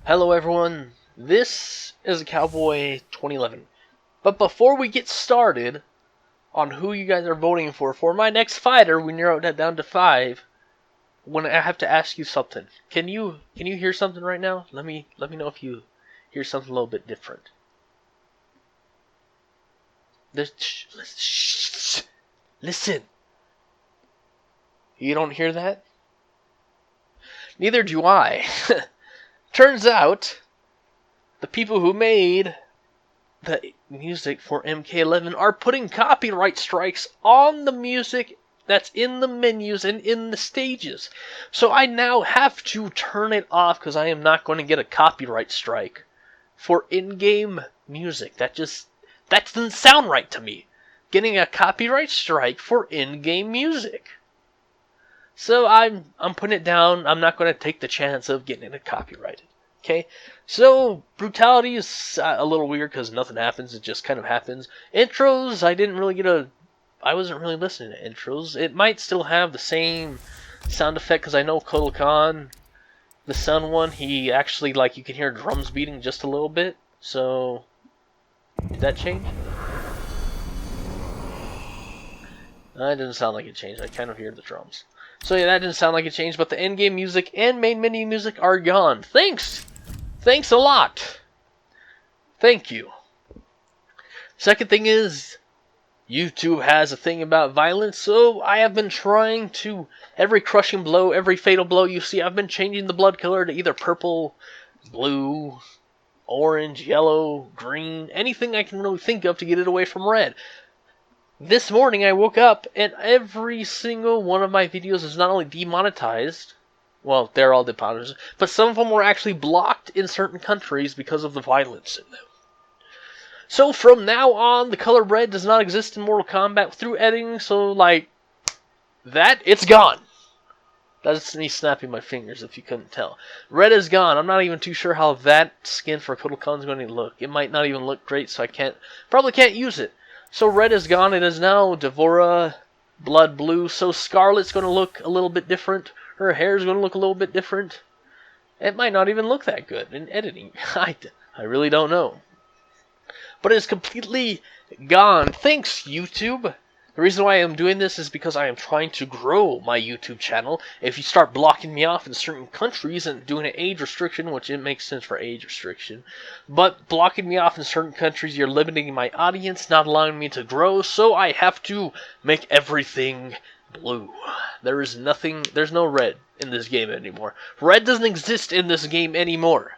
Hello everyone, this is a Cowboy 2011. But before we get started on who you guys are voting for my next fighter, we narrowed that down to 5. When I have to ask you something. Can you hear something right now? Let me know if you hear something a little bit different. Listen. You don't hear that? Neither do I. Turns out, the people who made the music for MK11 are putting copyright strikes on the music that's in the menus and in the stages. So I now have to turn it off because I am not going to get a copyright strike for in-game music. That doesn't sound right to me. Getting a copyright strike for in-game music. So I'm putting it down. I'm not going to take the chance of getting it copyrighted. Okay, so brutality is a little weird because nothing happens. It just kind of happens. Intros, I wasn't really listening to intros. It might still have the same sound effect because I know Kotal Khan, the Sun one, he actually, like, you can hear drums beating just a little bit. So, did that change? It didn't sound like it changed. I kind of hear the drums. So yeah, that didn't sound like it changed, but the in-game music and main menu music are gone. Thanks! Thanks a lot! Thank you. Second thing is, YouTube has a thing about violence, so I have been trying to, every crushing blow, every fatal blow you see, I've been changing the blood color to either purple, blue, orange, yellow, green, anything I can really think of to get it away from red. This morning I woke up and every single one of my videos is not only demonetized, well, they're all demonetized, but some of them were actually blocked in certain countries because of the violence in them. So from now on, the color red does not exist in Mortal Kombat through editing, so like, it's gone. That's me snapping my fingers if you couldn't tell. Red is gone. I'm not even too sure how that skin for Kotal Khan is going to look. It might not even look great, so probably can't use it. So red is gone. It is now Devora Blood Blue. So Scarlet's going to look a little bit different. Her hair is going to look a little bit different. It might not even look that good in editing. I really don't know. But it's completely gone. Thanks, YouTube. The reason why I'm doing this is because I am trying to grow my YouTube channel. If you start blocking me off in certain countries and doing an age restriction, which it makes sense for age restriction, but blocking me off in certain countries, you're limiting my audience, not allowing me to grow, so I have to make everything blue. There's no red in this game anymore. Red doesn't exist in this game anymore.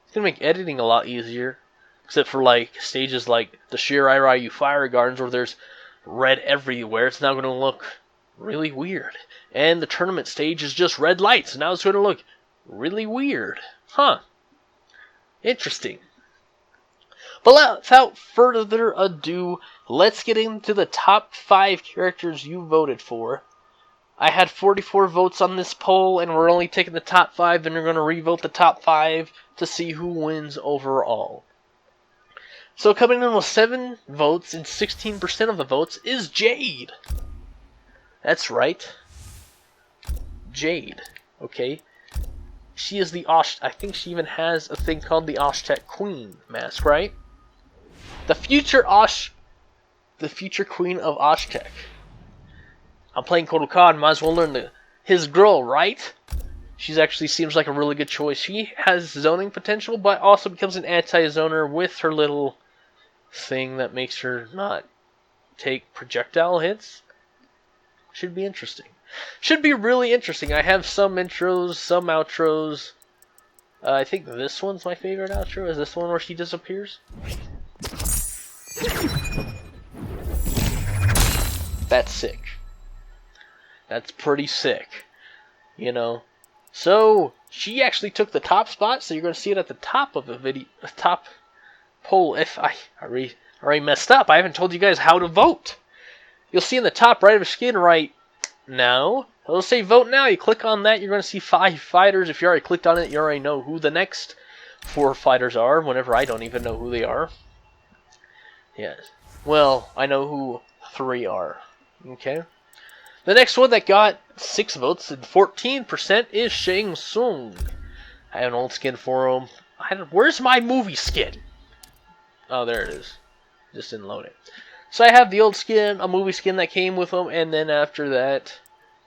It's going to make editing a lot easier, except for like stages like the Shirai Ryu Fire Gardens where there's red everywhere. It's now going to look really weird. And the tournament stage is just red lights. Now it's going to look really weird. Huh. Interesting. But without further ado, let's get into the top 5 characters you voted for. I had 44 votes on this poll, and we're only taking the top 5, and we're going to revote the top 5 to see who wins overall. So coming in with 7 votes and 16% of the votes is Jade. That's right. Jade. Okay. She is the I think she even has a thing called the Oshtek Queen mask, right? The future queen of Oshtek. I'm playing Kotal Khan, might as well learn his girl, right? She actually seems like a really good choice. She has zoning potential, but also becomes an anti-zoner with her little thing that makes her not take projectile hits. Should be interesting. Should be really interesting. I have some intros, some outros. I think this one's my favorite outro. Is this one where she disappears? That's sick. That's pretty sick. You know. So, she actually took the top spot, so you're going to see it at the top of the video. Top poll. If I already messed up, I haven't told you guys how to vote. You'll see in the top right of your screen right now, it'll say vote now. You click on that, you're going to see 5 fighters. If you already clicked on it, you already know who the next 4 fighters are, whenever I don't even know who they are. Yes. Well, I know who 3 are. Okay. The next one that got 6 votes and 14% is Shang Tsung. I have an old skin for him. Where's my movie skin? Oh, there it is. Just didn't load it. So I have the old skin, a movie skin that came with him, and then after that,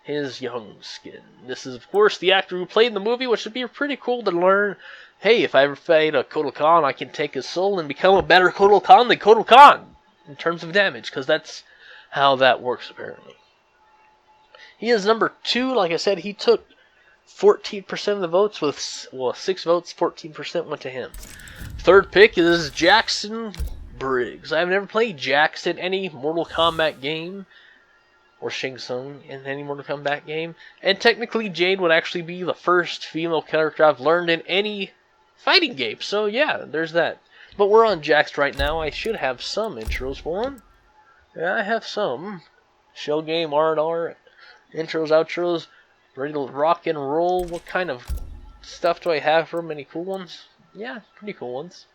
his young skin. This is, of course, the actor who played in the movie, which would be pretty cool to learn. Hey, if I ever fight a Kotal Khan, I can take his soul and become a better Kotal Khan than Kotal Khan in terms of damage, because that's how that works, apparently. He is number 2. Like I said, he took 14% of the votes with, well, 6 votes, 14% went to him. Third pick is Jackson Briggs. I've never played Jax in any Mortal Kombat game, or Shang Tsung in any Mortal Kombat game, and technically Jade would actually be the first female character I've learned in any fighting game, so yeah, there's that. But we're on Jax right now. I should have some intros for him. Yeah, I have some. Shell game, R&R, intros, outros, ready to rock and roll. What kind of stuff do I have for him? Any cool ones? Yeah, pretty cool ones.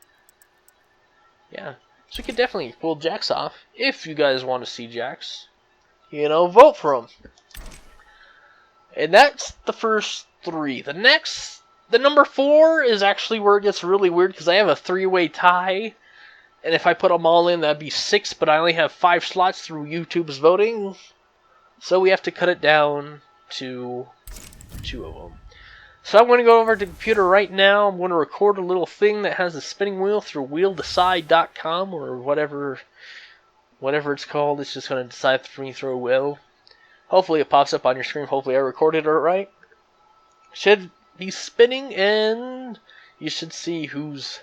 Yeah, so you could definitely pull Jax off if you guys want to see Jax. You know, vote for him. And that's the first 3. The number 4 is actually where it gets really weird because I have a 3-way tie. And if I put them all in, that'd be 6, but I only have 5 slots through YouTube's voting. So we have to cut it down to 2 of them. So I'm going to go over to the computer right now. I'm going to record a little thing that has a spinning wheel through wheeldecide.com or whatever it's called. It's just going to decide for me through a wheel. Hopefully it pops up on your screen. Hopefully I recorded it right. Should be spinning and you should see who's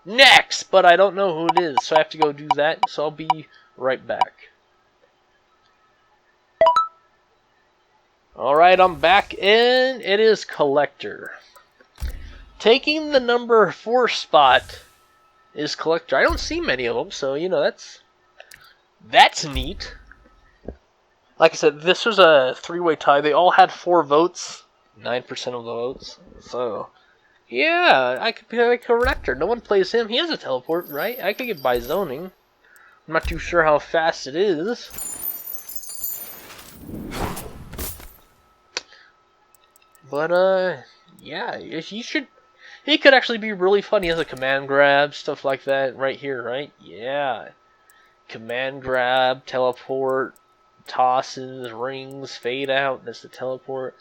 next, but I don't know who it is, so I have to go do that. So I'll be right back. Alright, I'm back, and it is Collector. Taking the number 4 spot is Collector. I don't see many of them, so, you know, that's neat. Like I said, this was a 3-way tie. They all had 4 votes. 9% of the votes. So, yeah, I could be a Collector. No one plays him. He has a teleport, right? I could get by zoning. I'm not too sure how fast it is. But, yeah, he could actually be really fun. He has a command grab, stuff like that right here, right? Yeah. Command grab, teleport, tosses, rings, fade out. That's the teleport.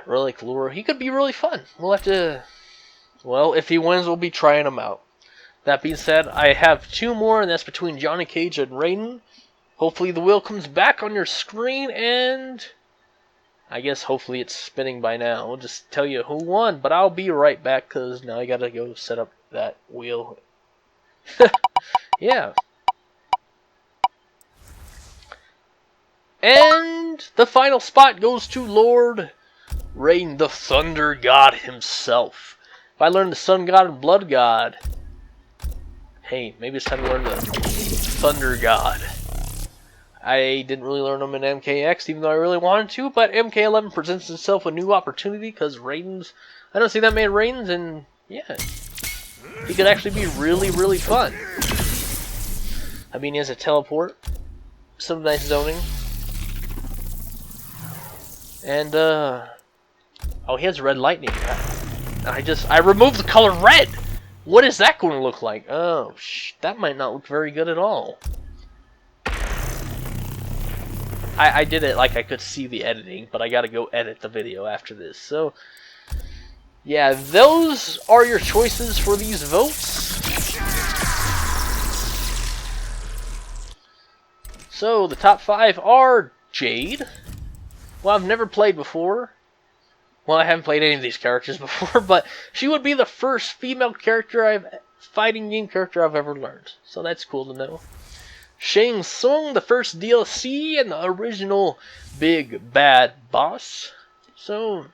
Relic lure. He could be really fun. We'll have to... Well, if he wins, we'll be trying him out. That being said, I have 2 more, and that's between Johnny Cage and Raiden. Hopefully the wheel comes back on your screen, and... I guess hopefully it's spinning by now. I'll just tell you who won, but I'll be right back because now I gotta go set up that wheel. Yeah. And the final spot goes to Lord Raiden, the Thunder God himself. If I learn the Sun God and Blood God, hey, maybe it's time to learn the Thunder God. I didn't really learn them in MKX, even though I really wanted to, but MK11 presents itself a new opportunity, because Raiden's... I don't see that many Raidens, and yeah, he could actually be really, really fun. I mean, he has a teleport, some nice zoning, and, oh, he has red lightning. I removed the color red! What is that going to look like? Oh, that might not look very good at all. I did it like I could see the editing, but I gotta go edit the video after this. So, yeah, those are your choices for these votes. So, the top 5 are Jade. Well, I've never played before. Well, I haven't played any of these characters before, but she would be the first female fighting game character I've ever learned. So that's cool to know. Shang Tsung, the first DLC, and the original big bad boss. So,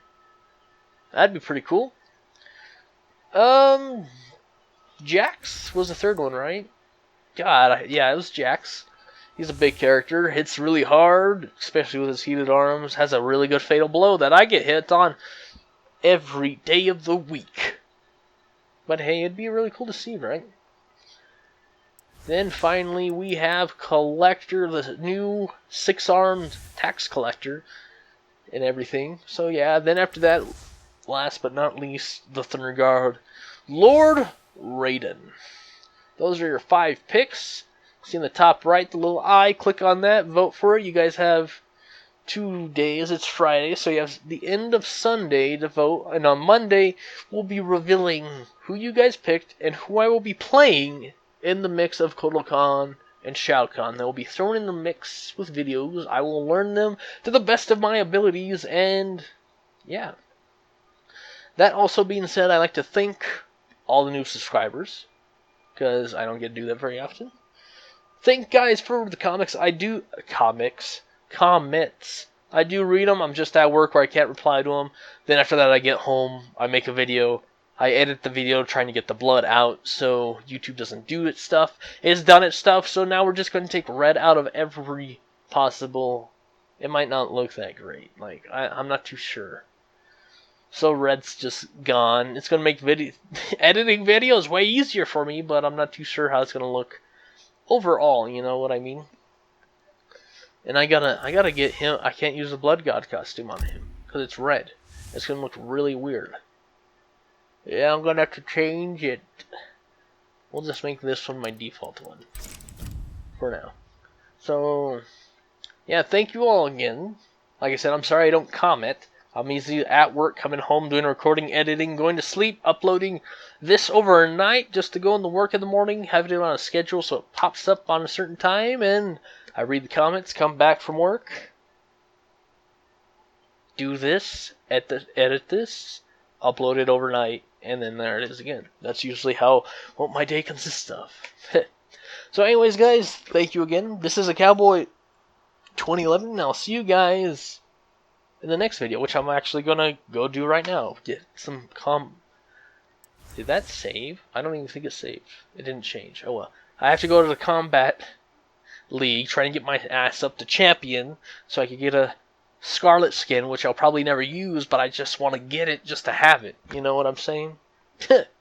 that'd be pretty cool. Jax was the third one, right? God, yeah, it was Jax. He's a big character, hits really hard, especially with his heated arms, has a really good fatal blow that I get hit on every day of the week. But hey, it'd be really cool to see, right? Then finally we have Collector, the new 6-armed tax collector and everything. So yeah, then after that last but not least, the Thunder Guard, Lord Raiden. Those are your 5 picks. See in the top right, the little eye. Click on that. Vote for it. You guys have 2 days. It's Friday, so you have the end of Sunday to vote. And on Monday, we'll be revealing who you guys picked and who I will be playing in the mix of Kotal Kahn and Shao Kahn. They will be thrown in the mix with videos. I will learn them to the best of my abilities, and yeah. That also being said, I'd like to thank all the new subscribers, because I don't get to do that very often. Thank guys for the comments. I do read them. I'm just at work where I can't reply to them. Then after that, I get home, I make a video, I edit the video trying to get the blood out so YouTube doesn't do its stuff. It's done its stuff, so now we're just going to take red out of every possible. It might not look that great. Like I'm not too sure. So red's just gone. It's gonna make editing videos way easier for me, but I'm not too sure how it's gonna look overall, you know what I mean? And I gotta get him. I can't use the Blood God costume on him because it's red. It's gonna look really weird. Yeah, I'm gonna have to change it. We'll just make this one my default one for now. So yeah, thank you all again. Like I said, I'm sorry I don't comment. I'm easily at work, coming home, doing recording, editing, going to sleep, uploading this overnight just to go into work in the morning, having it on a schedule so it pops up on a certain time, and I read the comments, come back from work, do this, edit this, upload it overnight, and then there it is again. That's usually what my day consists of. So anyways, guys, thank you again. This is a Cowboy 2011, and I'll see you guys in the next video, which I'm actually gonna go do right now. Get some Did that save? I don't even think it saved. It didn't change. Oh well. I have to go to the Combat League, trying to get my ass up to champion, so I can get a Scarlet skin, which I'll probably never use, but I just want to get it just to have it. You know what I'm saying?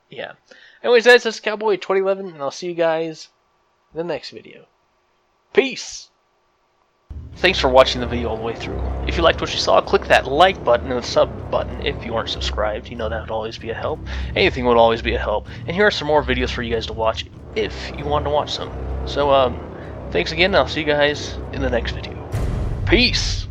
Yeah. Anyways, guys, this is Cowboy 2011, and I'll see you guys in the next video. Peace! Thanks for watching the video all the way through. If you liked what you saw, click that like button and the sub button if you aren't subscribed. You know that would always be a help. Anything would always be a help. And here are some more videos for you guys to watch if you want to watch some. So, thanks again, and I'll see you guys in the next video. Peace!